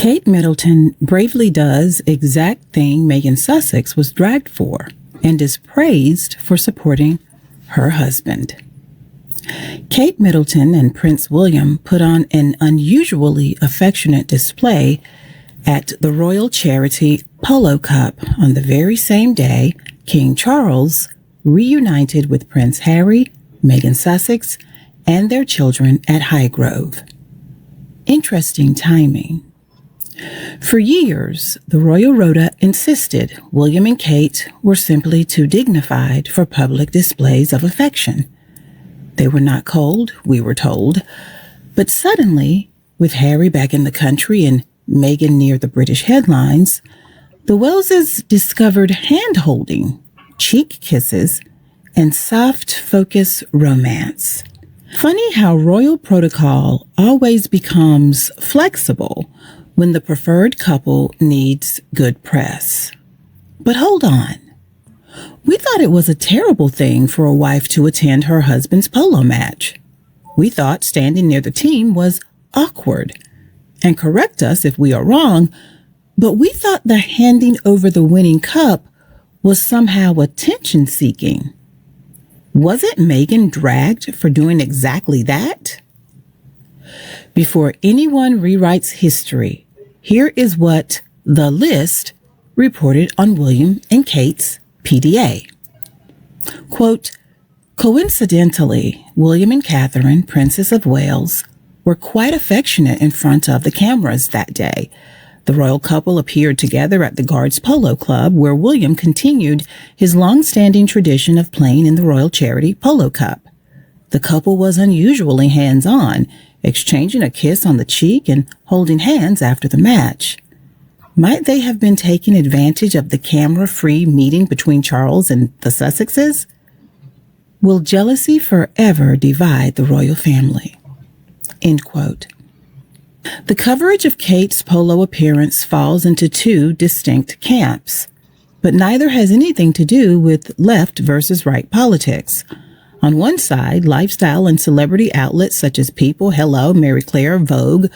Kate Middleton bravely does exact thing Meghan Sussex was dragged for and is praised for supporting her husband. Kate Middleton and Prince William put on an unusually affectionate display at the Royal Charity Polo Cup on the very same day King Charles reunited with Prince Harry, Meghan Sussex, and their children at Highgrove. Interesting timing. For years, the royal rota insisted William and Kate were simply too dignified for public displays of affection. They were not cold, we were told, but suddenly, with Harry back in the country and Meghan near the British headlines, the Welleses discovered hand-holding, cheek kisses, and soft-focus romance. Funny how royal protocol always becomes flexible when the preferred couple needs good press. But hold on. We thought it was a terrible thing for a wife to attend her husband's polo match. We thought standing near the team was awkward. And correct us if we are wrong, but we thought the handing over the winning cup was somehow attention-seeking. Wasn't Meghan dragged for doing exactly that? Before anyone rewrites history, here is what The List reported on William and Kate's PDA. Quote, coincidentally, William and Catherine, Princess of Wales, were quite affectionate in front of the cameras that day. The royal couple appeared together at the Guards Polo Club, where William continued his long-standing tradition of playing in the Royal Charity Polo Cup. The couple was unusually hands-on, exchanging a kiss on the cheek and holding hands after the match. Might they have been taking advantage of the camera-free meeting between Charles and the Sussexes? Will jealousy forever divide the royal family? End quote. The coverage of Kate's polo appearance falls into two distinct camps, but neither has anything to do with left versus right politics. On one side, lifestyle and celebrity outlets such as People, Hello, Mary Claire, Vogue,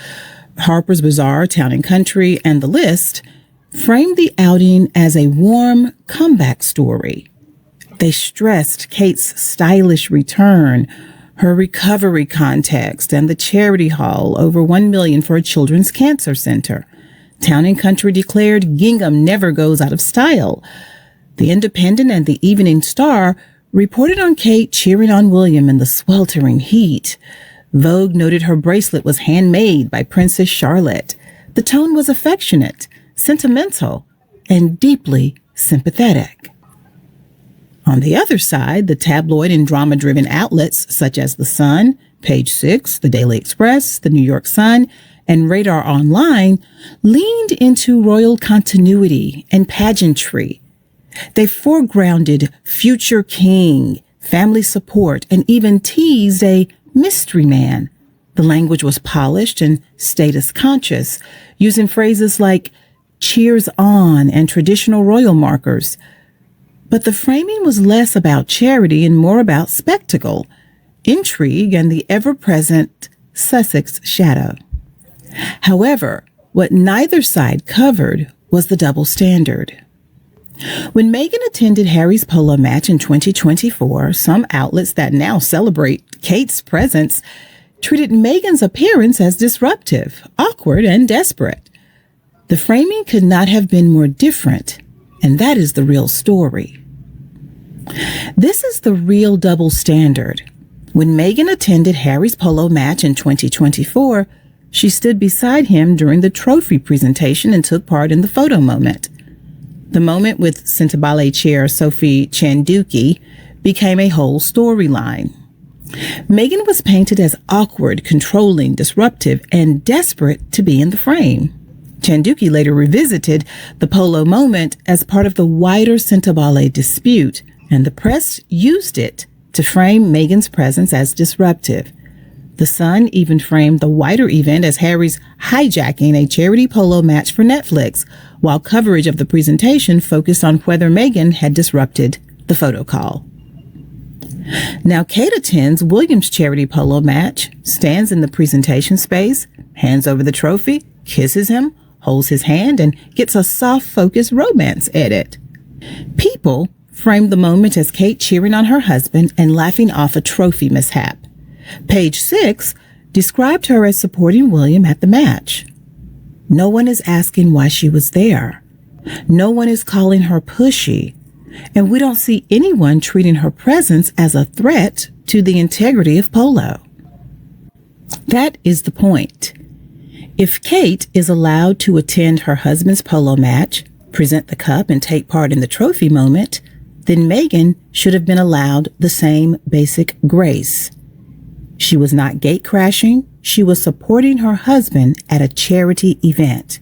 Harper's Bazaar, Town and Country, and The List framed the outing as a warm comeback story. They stressed Kate's stylish return, her recovery context, and the charity haul over $1 million for a children's cancer center. Town and Country declared gingham never goes out of style. The Independent and the Evening Star reported on Kate cheering on William in the sweltering heat. Vogue noted her bracelet was handmade by Princess Charlotte. The tone was affectionate, sentimental, and deeply sympathetic. On the other side, the tabloid and drama-driven outlets such as The Sun, Page Six, The Daily Express, The New York Sun, and Radar Online leaned into royal continuity and pageantry. They foregrounded future king, family support, and even teased a mystery man. The language was polished and status conscious, using phrases like cheers on and traditional royal markers. But the framing was less about charity and more about spectacle, intrigue, and the ever-present Sussex shadow. However, what neither side covered was the double standard. When Meghan attended Harry's polo match in 2024, some outlets that now celebrate Kate's presence treated Meghan's appearance as disruptive, awkward, and desperate. The framing could not have been more different, and that is the real story. This is the real double standard. When Meghan attended Harry's polo match in 2024, she stood beside him during the trophy presentation and took part in the photo moment. The moment with Sentebale chair Sophie Chanduki became a whole storyline. Meghan was painted as awkward, controlling, disruptive, and desperate to be in the frame. Chanduki later revisited the polo moment as part of the wider Sentebale dispute, and the press used it to frame Meghan's presence as disruptive. The Sun even framed the wider event as Harry's hijacking a charity polo match for Netflix, while coverage of the presentation focused on whether Meghan had disrupted the photo call. Now Kate attends William's charity polo match, stands in the presentation space, hands over the trophy, kisses him, holds his hand, and gets a soft-focused romance edit. People framed the moment as Kate cheering on her husband and laughing off a trophy mishap. Page 6 described her as supporting William at the match. No one is asking why she was there. No one is calling her pushy. And we don't see anyone treating her presence as a threat to the integrity of polo. That is the point. If Kate is allowed to attend her husband's polo match, present the cup, and take part in the trophy moment, then Meghan should have been allowed the same basic grace. She was not gate crashing. She was supporting her husband at a charity event.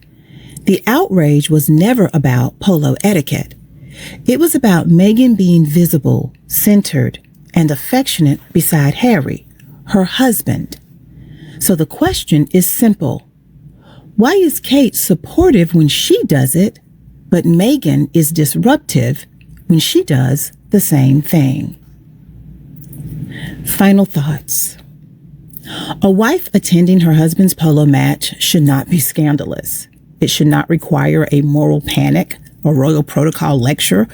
The outrage was never about polo etiquette. It was about Meghan being visible, centered, and affectionate beside Harry, her husband. So the question is simple. Why is Kate supportive when she does it, but Meghan is disruptive when she does the same thing? Final thoughts. A wife attending her husband's polo match should not be scandalous. It should not require a moral panic, a royal protocol lecture,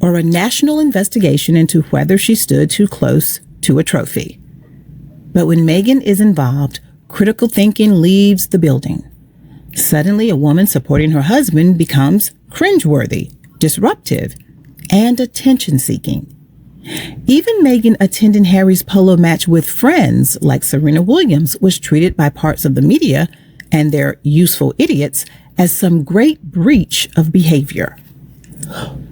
or a national investigation into whether she stood too close to a trophy. But when Meghan is involved, critical thinking leaves the building. Suddenly, a woman supporting her husband becomes cringeworthy, disruptive, and attention-seeking. Even Meghan attending Harry's polo match with friends like Serena Williams was treated by parts of the media and their useful idiots as some great breach of behavior.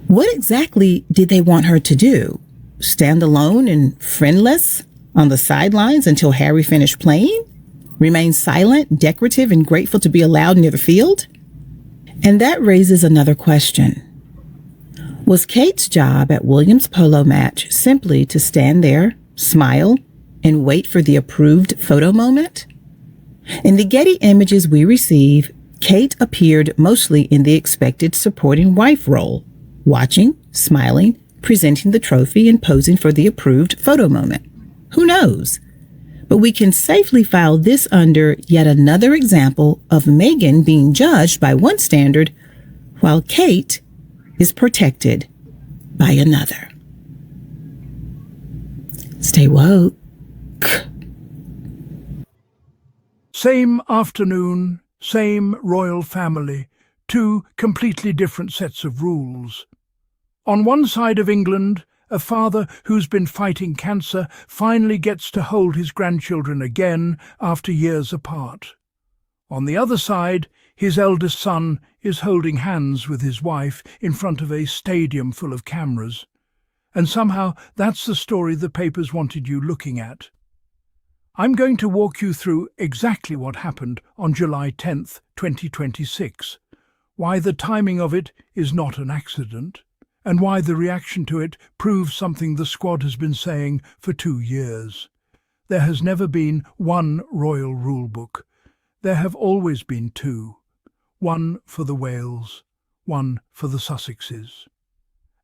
What exactly did they want her to do? Stand alone and friendless on the sidelines until Harry finished playing? Remain silent, decorative, and grateful to be allowed near the field? And that raises another question. Was Kate's job at William's polo match simply to stand there, smile, and wait for the approved photo moment? In the Getty images we receive, Kate appeared mostly in the expected supporting wife role, watching, smiling, presenting the trophy, and posing for the approved photo moment. Who knows? But we can safely file this under yet another example of Meghan being judged by one standard, while Kate is protected by another. Stay woke. Same afternoon, same royal family, two completely different sets of rules. On one side of England, a father who's been fighting cancer finally gets to hold his grandchildren again after years apart. On the other side, his eldest son is holding hands with his wife in front of a stadium full of cameras. And somehow that's the story the papers wanted you looking at. I'm going to walk you through exactly what happened on July 10th, 2026, why the timing of it is not an accident, and why the reaction to it proves something the squad has been saying for 2 years. There has never been one royal rulebook. There have always been two, one for the Wales, one for the Sussexes.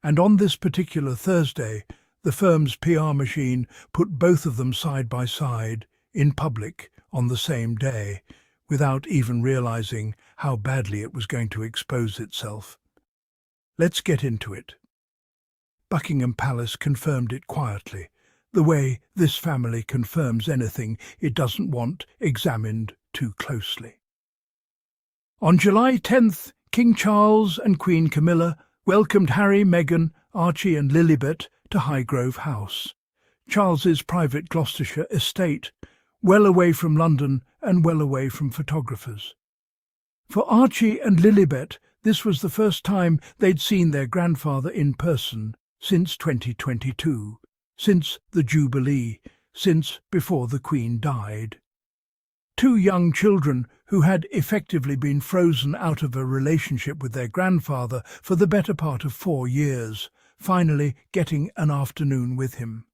And on this particular Thursday, the firm's PR machine put both of them side by side, in public, on the same day, without even realizing how badly it was going to expose itself. Let's get into it. Buckingham Palace confirmed it quietly, the way this family confirms anything it doesn't want examined too closely. On July 10th, King Charles and Queen Camilla welcomed Harry, Meghan, Archie and Lilibet to Highgrove House, Charles's private Gloucestershire estate, well away from London and well away from photographers. For Archie and Lilibet, this was the first time they'd seen their grandfather in person since 2022, since the Jubilee, since before the Queen died. Two young children who had effectively been frozen out of a relationship with their grandfather for the better part of 4 years, finally getting an afternoon with him.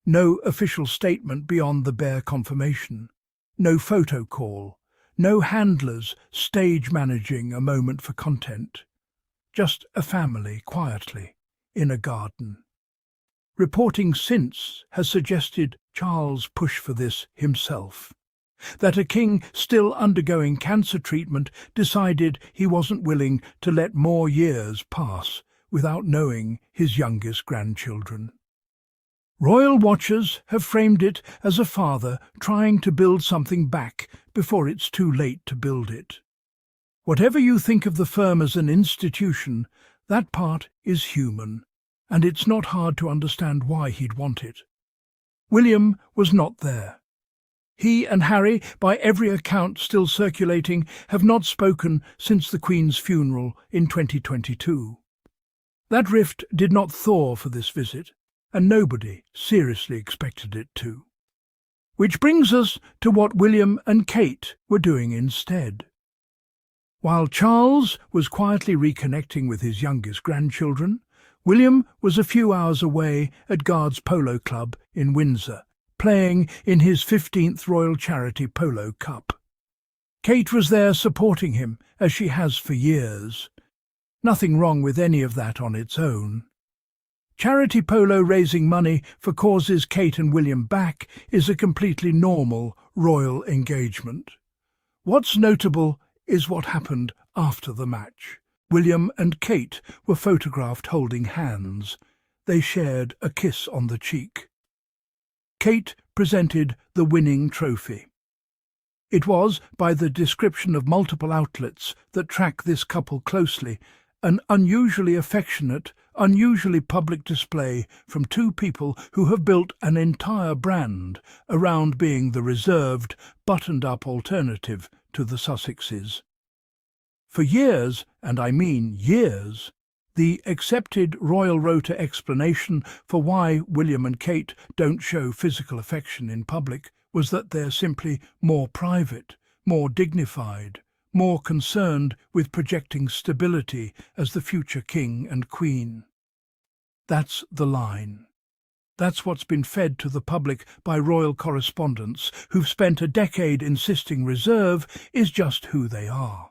No official statement beyond the bare confirmation. No photo call. No handlers stage managing a moment for content. Just a family quietly in a garden. Reporting since has suggested Charles pushed for this himself. that a king still undergoing cancer treatment decided he wasn't willing to let more years pass without knowing his youngest grandchildren. Royal watchers have framed it as a father trying to build something back before it's too late to build it. Whatever you think of the firm as an institution, that part is human, and it's not hard to understand why he'd want it. William was not there. He and Harry, by every account still circulating, have not spoken since the Queen's funeral in 2022. That rift did not thaw for this visit, and nobody seriously expected it to. Which brings us to what William and Kate were doing instead. While Charles was quietly reconnecting with his youngest grandchildren, William was a few hours away at Guards Polo Club in Windsor, playing in his 15th Royal Charity Polo Cup. Kate was there supporting him, as she has for years. Nothing wrong with any of that on its own. Charity polo raising money for causes Kate and William back is a completely normal royal engagement. What's notable is what happened after the match. William and Kate were photographed holding hands. They shared a kiss on the cheek. Kate presented the winning trophy. It was, by the description of multiple outlets that track this couple closely, an unusually affectionate, unusually public display from two people who have built an entire brand around being the reserved, buttoned-up alternative to the Sussexes. For years, and I mean years, the accepted royal rota explanation for why William and Kate don't show physical affection in public was that they're simply more private, more dignified, more concerned with projecting stability as the future king and queen. That's the line. That's what's been fed to the public by royal correspondents who've spent a decade insisting reserve is just who they are.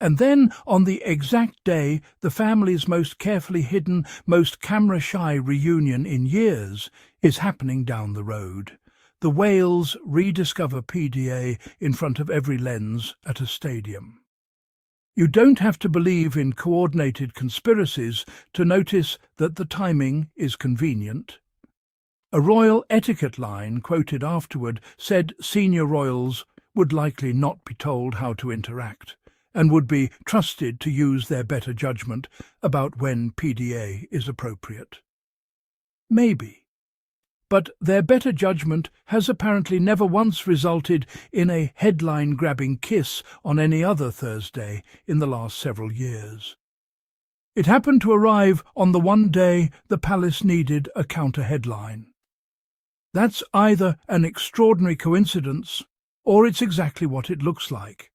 And then, on the exact day the family's most carefully hidden, most camera-shy reunion in years is happening down the road, the Wales rediscover PDA in front of every lens at a stadium. You don't have to believe in coordinated conspiracies to notice that the timing is convenient. A royal etiquette line quoted afterward said senior royals would likely not be told how to interact and would be trusted to use their better judgment about when PDA is appropriate. Maybe. But their better judgment has apparently never once resulted in a headline-grabbing kiss on any other Thursday in the last several years. It happened to arrive on the one day the palace needed a counter-headline. That's either an extraordinary coincidence, or it's exactly what it looks like.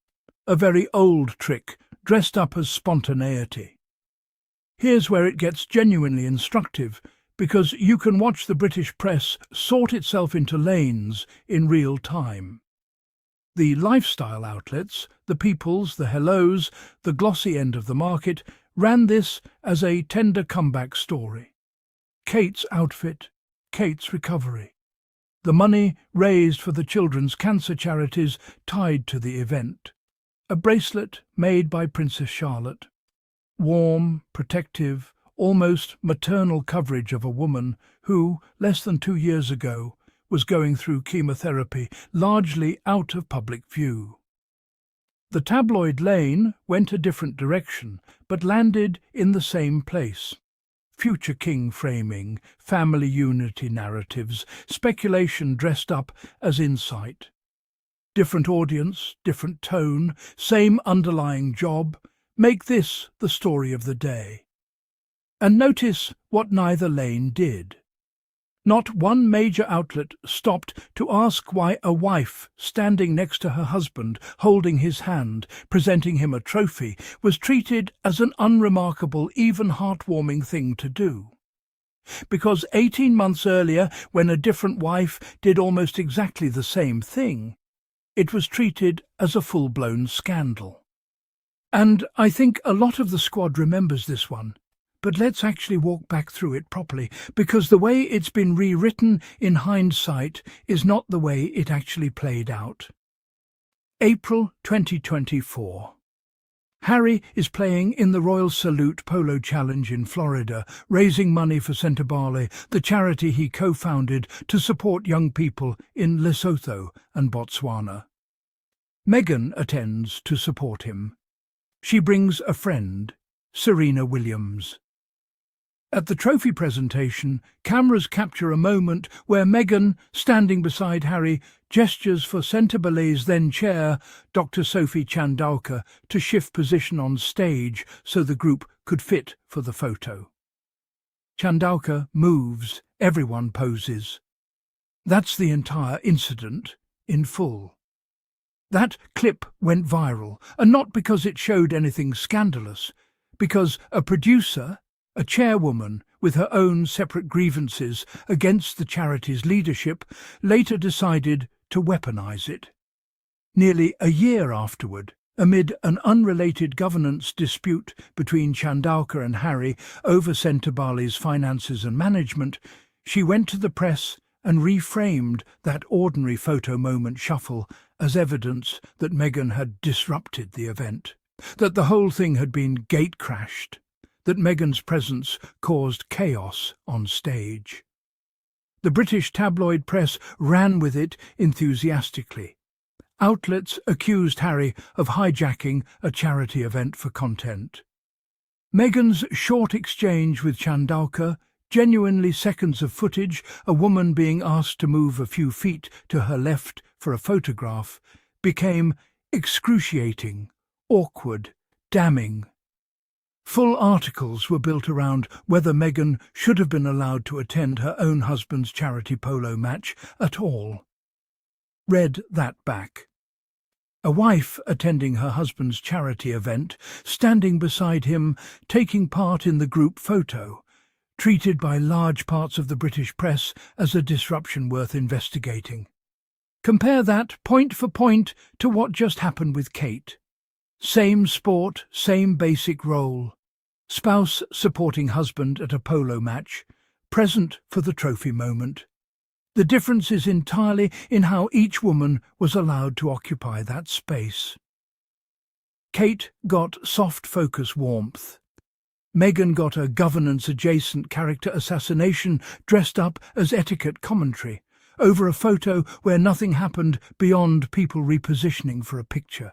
A very old trick, dressed up as spontaneity. Here's where it gets genuinely instructive, because you can watch the British press sort itself into lanes in real time. The lifestyle outlets, the People's, the Hello's, the glossy end of the market, ran this as a tender comeback story. Kate's outfit, Kate's recovery. The money raised for the children's cancer charities tied to the event. A bracelet made by Princess Charlotte. Warm, protective, almost maternal coverage of a woman who, less than 2 years ago, was going through chemotherapy largely out of public view. The tabloid lane went a different direction, but landed in the same place. Future king framing, family unity narratives, speculation dressed up as insight. Different audience, different tone, same underlying job. Make this the story of the day. And notice what neither lane did. Not one major outlet stopped to ask why a wife standing next to her husband, holding his hand, presenting him a trophy, was treated as an unremarkable, even heartwarming thing to do. Because 18 months earlier, when a different wife did almost exactly the same thing, it was treated as a full-blown scandal. And I think a lot of the squad remembers this one, but let's actually walk back through it properly, because the way it's been rewritten in hindsight is not the way it actually played out. April 2024. Harry is playing in the Royal Salute Polo Challenge in Florida, raising money for Sentebale, the charity he co-founded to support young people in Lesotho and Botswana. Meghan attends to support him. She brings a friend, Serena Williams. At the trophy presentation, cameras capture a moment where Meghan, standing beside Harry, gestures for Sentebale's then chair, Dr. Sophie Chandauka, to shift position on stage so the group could fit for the photo. Chandauka moves, everyone poses. That's the entire incident in full. That clip went viral, and not because it showed anything scandalous, because a producer, a chairwoman with her own separate grievances against the charity's leadership, later decided to weaponize it. Nearly a year afterward, amid an unrelated governance dispute between Chandauka and Harry over Sentebale's finances and management, she went to the press and reframed that ordinary photo moment shuffle as evidence that Meghan had disrupted the event, that the whole thing had been gate-crashed, that Meghan's presence caused chaos on stage. The British tabloid press ran with it enthusiastically. Outlets accused Harry of hijacking a charity event for content. Meghan's short exchange with Chandauka, genuinely seconds of footage, a woman being asked to move a few feet to her left for a photograph, became excruciating, awkward, damning. Full articles were built around whether Meghan should have been allowed to attend her own husband's charity polo match at all. Read that back. A wife attending her husband's charity event, standing beside him, taking part in the group photo, treated by large parts of the British press as a disruption worth investigating. Compare that point for point to what just happened with Kate. Same sport, same basic role. Spouse supporting husband at a polo match, present for the trophy moment. The difference is entirely in how each woman was allowed to occupy that space. Kate got soft focus warmth. Meghan got a governance-adjacent character assassination dressed up as etiquette commentary, over a photo where nothing happened beyond people repositioning for a picture.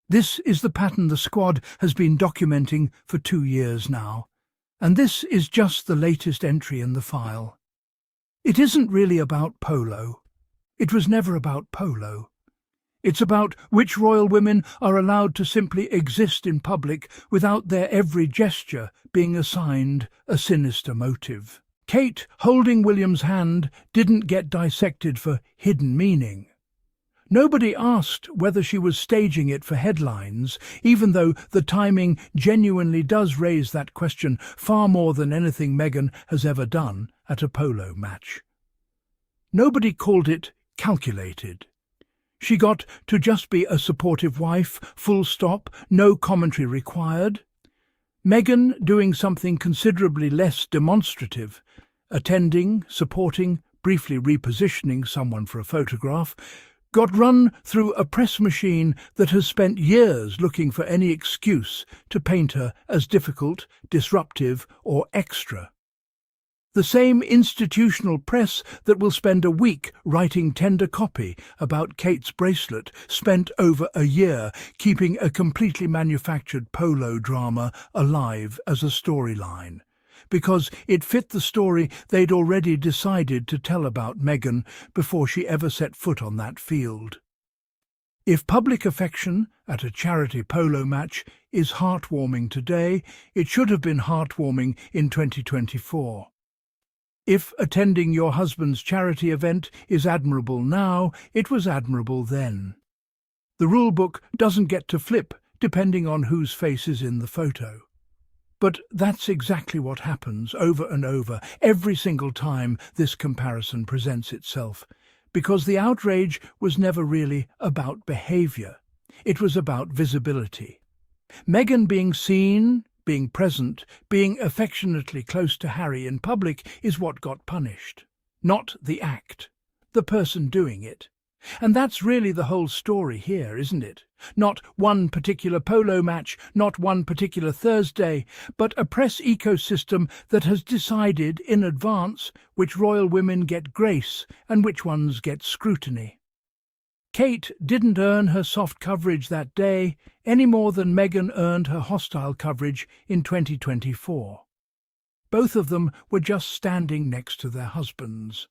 This is the pattern the squad has been documenting for 2 years now, and this is just the latest entry in the file. It isn't really about polo. It was never about polo. It's about which royal women are allowed to simply exist in public without their every gesture being assigned a sinister motive. Kate, holding William's hand, didn't get dissected for hidden meaning. Nobody asked whether she was staging it for headlines, even though the timing genuinely does raise that question far more than anything Meghan has ever done at a polo match. Nobody called it calculated. She got to just be a supportive wife, full stop, no commentary required. Meghan doing something considerably less demonstrative, attending, supporting, briefly repositioning someone for a photograph, got run through a press machine that has spent years looking for any excuse to paint her as difficult, disruptive, or extra. The same institutional press that will spend a week writing tender copy about Kate's bracelet spent over a year keeping a completely manufactured polo drama alive as a storyline, because it fit the story they'd already decided to tell about Meghan before she ever set foot on that field. If public affection at a charity polo match is heartwarming today, it should have been heartwarming in 2024. If attending your husband's charity event is admirable now, it was admirable then. The rule book doesn't get to flip depending on whose face is in the photo. But that's exactly what happens over and over every single time this comparison presents itself, because the outrage was never really about behaviour. It was about visibility. Meghan being seen, being present, being affectionately close to Harry in public is what got punished. Not the act, the person doing it. And that's really the whole story here, isn't it? Not one particular polo match, not one particular Thursday, but a press ecosystem that has decided in advance which royal women get grace and which ones get scrutiny. Kate didn't earn her soft coverage that day any more than Meghan earned her hostile coverage in 2024. Both of them were just standing next to their husbands.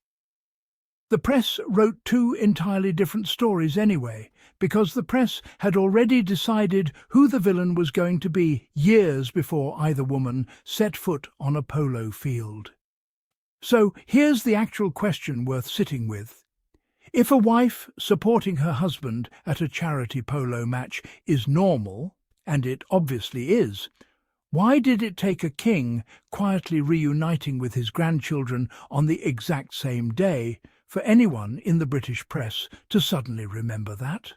The press wrote two entirely different stories anyway, because the press had already decided who the villain was going to be years before either woman set foot on a polo field. So here's the actual question worth sitting with. If a wife supporting her husband at a charity polo match is normal, and it obviously is, why did it take a king quietly reuniting with his grandchildren on the exact same day for anyone in the British press to suddenly remember that?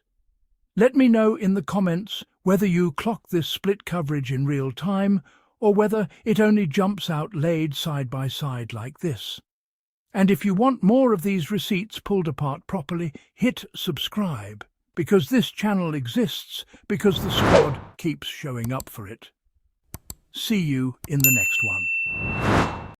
Let me know in the comments whether you clock this split coverage in real time or whether it only jumps out laid side by side like this. And if you want more of these receipts pulled apart properly, hit subscribe, because this channel exists because the squad keeps showing up for it. See you in the next one.